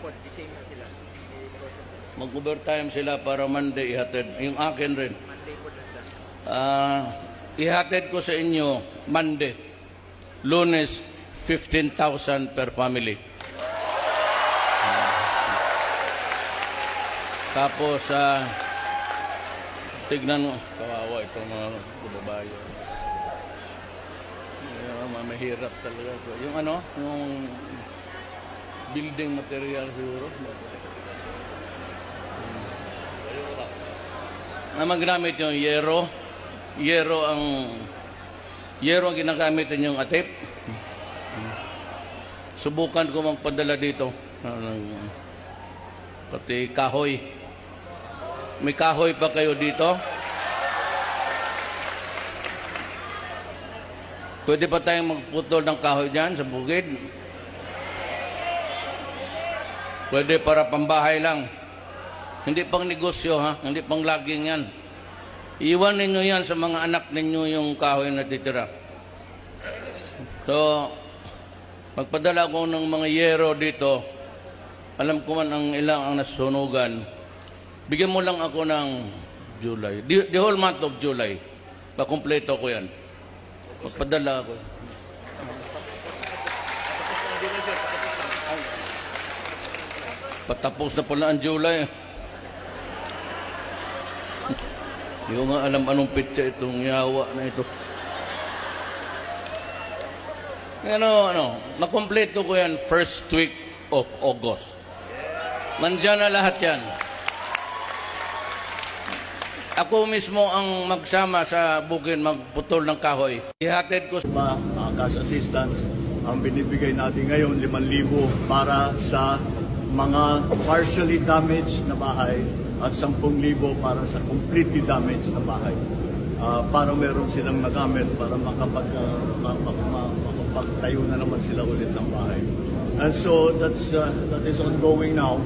po, gising na sila. Mag-overtime sila para Monday ihatid. Yung akin rin. Monday po na siya. Ihatid ko sa inyo Monday. Lunes, 15,000 per family. Tapos, tignan mo. Kawawa itong mga kababayan. Mahirap talaga. Yung yung building material siguro. Na magamit yung yero. Yero ang ginagamit yung atip. Subukan ko magpadala dito. Pati kahoy. May kahoy pa kayo dito? Pwede pa tayong magputol ng kahoy dyan sa bukid? Pwede para pambahay lang. Hindi pang negosyo, ha? Hindi pang laging yan. Iwan ninyo yan sa mga anak ninyo yung kahoy na titira. So, magpadala ko ng mga yero dito. Alam ko man ang ilang ang nasunugan. Bigyan mo lang ako ng July. The whole month of July. Pakumpleto ko yan. Magpadala ako. Patapos na pala ang July. Hindi ko nga alam anong pitsa itong yawa na ito. Nakompleto ko yan first week of August. Nandiyan na lahat yan. Ako mismo ang magsama sa bukid magputol ng kahoy. Ihatid ko sa cash assistance. Ang binibigay natin ngayon, 5,000 para sa mga partially damaged na bahay at 10,000 para sa completely damaged na bahay. Para meron silang nagamit para makapagtayo na naman sila ulit ng bahay. And so that is ongoing now.